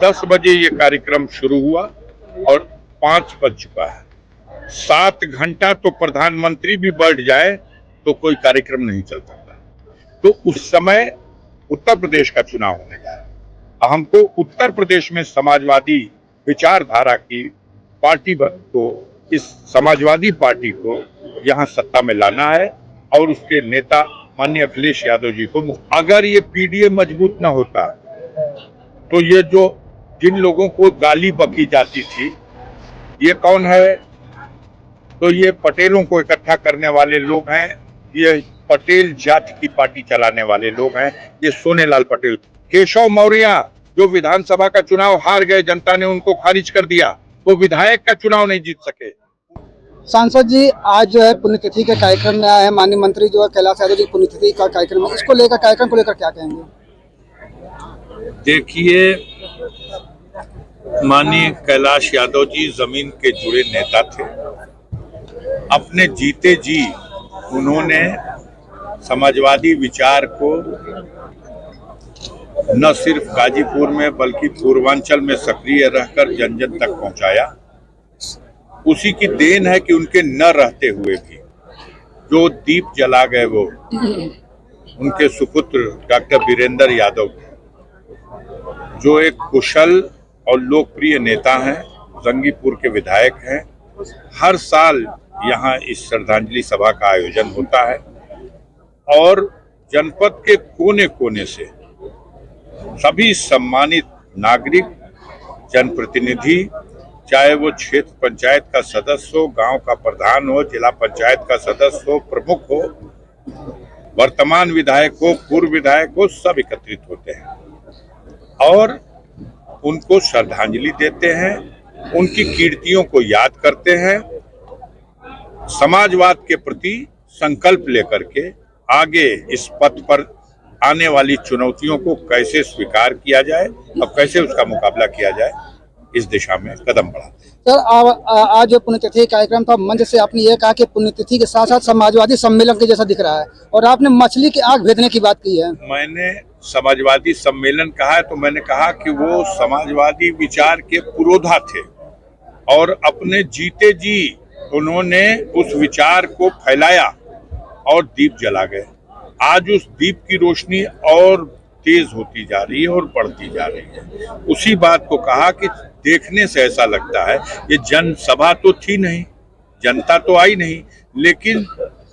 10 बजे ये कार्यक्रम शुरू हुआ और 5 बज चुका है। 7 घंटा तो प्रधानमंत्री भी बैठ जाए तो कोई कार्यक्रम नहीं चल सकता। तो उस समय उत्तर प्रदेश का चुनाव होने जा रहा है। हमको उत्तर प्रदेश में समाजवादी विचारधारा की पार्टी को, इस समाजवादी पार्टी को यहाँ सत्ता में लाना है और उसके नेता माननीय अखिलेश यादव जी को। अगर ये पीडीए मजबूत न होता तो ये जो जिन लोगों को गाली बकी जाती थी, ये कौन है? तो ये पटेलों को इकट्ठा करने वाले लोग हैं। ये पटेल जाति की पार्टी चलाने वाले लोग हैं। ये सोनेलाल पटेल, केशव मौर्य जो विधानसभा का चुनाव हार गए, जनता ने उनको खारिज कर दिया, वो विधायक का चुनाव नहीं जीत सके। सांसद जी आज जो है पुण्यतिथि के कार्यक्रम में आए हैं। माननीय मंत्री जो है कैलाश यादव जी पुण्यतिथि का कार्यक्रम है, इसको लेकर कार्यक्रम को लेकर क्या कहेंगे? देखिए, माननीय कैलाश यादव जी जमीन के जुड़े नेता थे। अपने जीते जी उन्होंने समाजवादी विचार को न सिर्फ गाजीपुर में बल्कि पूर्वांचल में सक्रिय रहकर जन जन तक पहुंचाया। उसी की देन है कि उनके न रहते हुए भी जो दीप जला गए वो उनके सुपुत्र डॉक्टर वीरेंद्र यादव, जो एक कुशल और लोकप्रिय नेता हैं, जंगीपुर के विधायक हैं। हर साल यहाँ इस श्रद्धांजलि सभा का आयोजन होता है और जनपद के कोने कोने से सभी सम्मानित नागरिक, जनप्रतिनिधि, चाहे वो क्षेत्र पंचायत का सदस्य हो, गांव का प्रधान हो, जिला पंचायत का सदस्य हो, प्रमुख हो, वर्तमान विधायक हो, पूर्व विधायक हो, सब एकत्रित होते हैं और उनको श्रद्धांजलि देते हैं, उनकी कीर्तियों को याद करते हैं, समाजवाद के प्रति संकल्प लेकर के आगे इस पथ पर आने वाली चुनौतियों को कैसे स्वीकार किया जाए और कैसे उसका मुकाबला किया जाए, इस दिशा में कदम बढ़ाते हैं। सर, आज जो पुण्यतिथि कार्यक्रम था, मंच से आपने ये कहा कि पुण्यतिथि के साथ साथ समाजवादी सम्मेलन के जैसा दिख रहा है और आपने मछली की आग भेदने की बात की है। मैंने समाजवादी सम्मेलन कहा है तो मैंने कहा कि वो समाजवादी विचार के पुरोधा थे और अपने जीते जी उन्होंने उस विचार को फैलाया और दीप जला गए। आज उस दीप की रोशनी और तेज होती जा रही है और बढ़ती जा रही है। उसी बात को कहा कि देखने से ऐसा लगता है ये जनसभा तो थी नहीं, जनता तो आई नहीं, लेकिन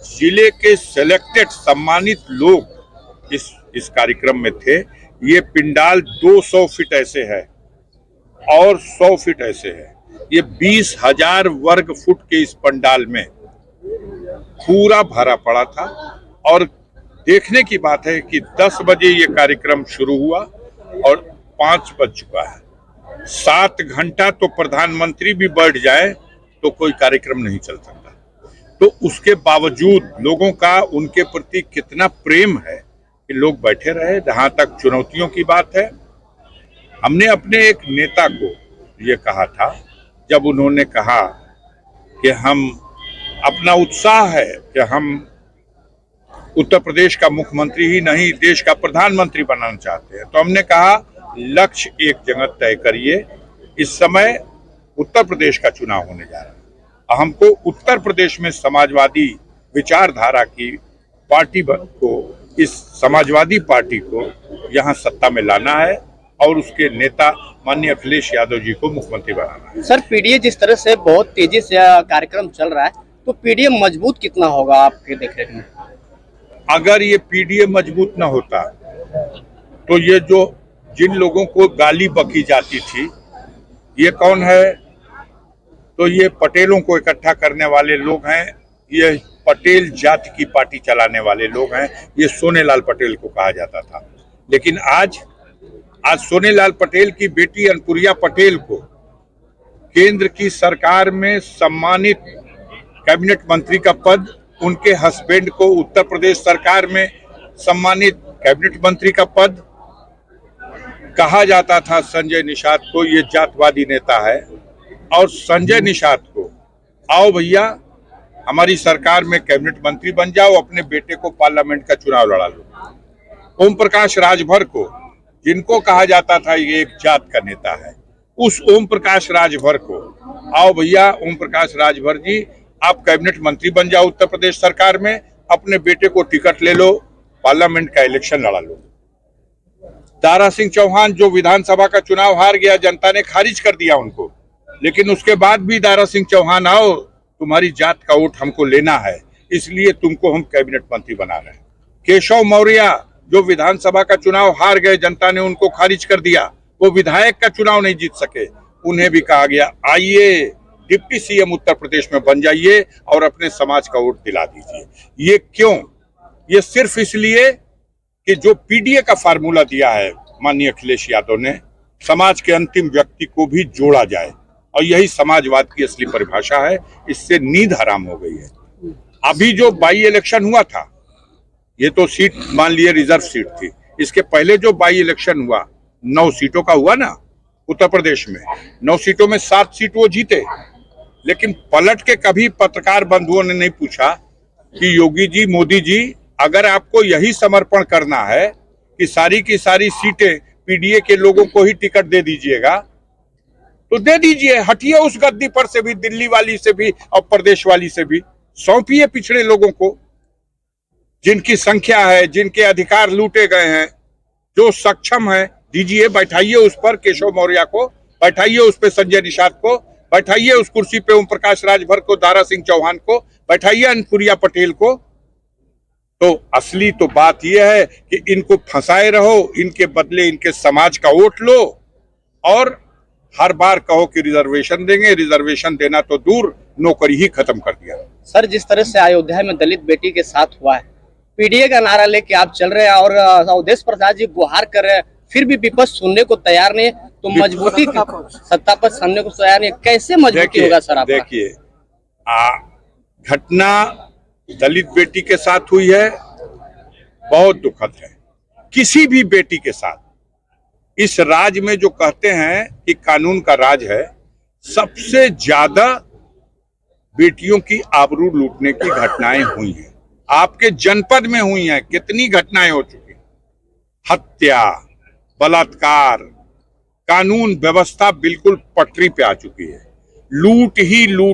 जिले के सिलेक्टेड सम्मानित लोग इस कार्यक्रम में थे। ये पिंडाल 200 फीट ऐसे है और 100 फीट ऐसे है। ये 20,000 वर्ग फुट के इस पंडाल में पूरा भरा पड़ा था और देखने की बात है कि 10 बजे ये कार्यक्रम शुरू हुआ और 5 बज चुका है। 7 घंटा तो प्रधानमंत्री भी बैठ जाए तो कोई कार्यक्रम नहीं चल सकता। तो उसके बावजूद लोगों का उनके प्रति कितना प्रेम है कि लोग बैठे रहे। जहां तक चुनौतियों की बात है, हमने अपने एक नेता को ये कहा था जब उन्होंने कहा कि हम अपना उत्साह है कि हम उत्तर प्रदेश का मुख्यमंत्री ही नहीं देश का प्रधानमंत्री बनाना चाहते हैं, तो हमने कहा लक्ष्य एक जगह तय करिए। इस समय उत्तर प्रदेश का चुनाव होने जा रहा है। हमको उत्तर प्रदेश में समाजवादी विचारधारा की पार्टी को, इस समाजवादी पार्टी को यहाँ सत्ता में लाना है और उसके नेता माननीय अखिलेश यादव जी को मुख्यमंत्री बनाना है। सर, पीडीए जिस तरह से बहुत तेजी से कार्यक्रम चल रहा है, तो पीडीए मजबूत कितना होगा आपके देख रहे हैं? अगर ये पीडीए मजबूत न होता तो ये जो जिन लोगों को गाली बकी जाती थी, ये कौन है? तो ये पटेलों को इकट्ठा करने वाले लोग हैं। ये पटेल जाति की पार्टी चलाने वाले लोग हैं। ये सोनेलाल पटेल को कहा जाता था, लेकिन आज सोनेलाल पटेल की बेटी अनुप्रिया पटेल को केंद्र की सरकार में सम्मानित कैबिनेट मंत्री का पद, उनके हस्बैंड को उत्तर प्रदेश सरकार में सम्मानित कैबिनेट मंत्री का पद। कहा जाता था संजय निषाद को ये जातवादी नेता है और संजय निषाद को आओ भैया हमारी सरकार में कैबिनेट मंत्री बन जाओ, अपने बेटे को पार्लियामेंट का चुनाव लड़ा लो। ओम प्रकाश राजभर को जिनको कहा जाता था ये एक जात का नेता है, उस ओम प्रकाश राजभर को, आओ भैया ओम प्रकाश राजभर जी, आप कैबिनेट मंत्री बन जाओ उत्तर प्रदेश सरकार में, अपने बेटे को टिकट ले लो, पार्लियामेंट का इलेक्शन लड़ा लो। दारा सिंह चौहान जो विधानसभा का चुनाव हार गया, जनता ने खारिज कर दिया उनको, लेकिन उसके बाद भी दारा सिंह चौहान, आओ तुम्हारी जात का वोट हमको लेना है, इसलिए तुमको हम कैबिनेट मंत्री बना रहे हैं। केशव मौर्य जो विधानसभा का चुनाव हार गए, जनता ने उनको खारिज कर दिया, वो विधायक का चुनाव नहीं जीत सके, उन्हें भी कहा गया आइए डिप्टी सीएम उत्तर प्रदेश में बन जाइए और अपने समाज का वोट दिला दीजिए। ये क्यों? ये सिर्फ इसलिए कि जो पीडीए का फार्मूला दिया है माननीय अखिलेश यादव ने, समाज के अंतिम व्यक्ति को भी जोड़ा जाए, और यही समाजवाद की असली परिभाषा है। इससे नींद हराम हो गई है। अभी जो बाई इलेक्शन हुआ था, ये तो सीट मान लिए रिजर्व सीट थी, इसके पहले जो बाई इलेक्शन हुआ 9 सीटों का हुआ ना उत्तर प्रदेश में, 9 सीटों में 7 सीट वो जीते, लेकिन पलट के कभी पत्रकार बंधुओं ने नहीं पूछा कि योगी जी, मोदी जी, अगर आपको यही समर्पण करना है कि सारी की सारी सीटें पीडीए के लोगों को ही टिकट दे दीजिएगा, तो दे दीजिए, हटिए उस गद्दी पर से भी, दिल्ली वाली से भी और प्रदेश वाली से भी, सौंपिए पिछड़े लोगों को, जिनकी संख्या है, जिनके अधिकार लूटे गए हैं, जो सक्षम है, दीजिए, बैठाइए उस पर केशव मौर्य को, बैठाइए उस पर संजय निषाद को, बैठाइए उस कुर्सी पे ओम प्रकाश राजभर को, दारा सिंह चौहान को, बैठाइए अनुप्रिया पटेल को। तो असली तो बात यह है कि इनको फंसाए रहो, इनके बदले इनके समाज का वोट लो, और हर बार कहो कि रिजर्वेशन देंगे, रिजर्वेशन देना तो दूर, नौकरी ही खत्म कर दिया। सर, जिस तरह से अयोध्या में दलित बेटी के साथ हुआ है, पीडीए का नारा लेके आप चल रहे हैं और अवधेश प्रसाद जी गुहार कर रहे हैं, फिर भी विपक्ष सुनने को तैयार नहीं, तो मजबूती सत्ता पर सामने को तैयार नहीं, कैसे मजबूती होगा सर? देखिए, घटना दलित बेटी के साथ हुई है, बहुत दुखद है। किसी भी बेटी के साथ, इस राज में जो कहते हैं कि कानून का राज है, सबसे ज्यादा बेटियों की आबरू लूटने की घटनाएं हुई हैं। आपके जनपद में हुई हैं, कितनी घटनाएं हो चुकी, हत्या, बलात्कार, कानून व्यवस्था बिल्कुल पटरी पे आ चुकी है, लूट ही लूट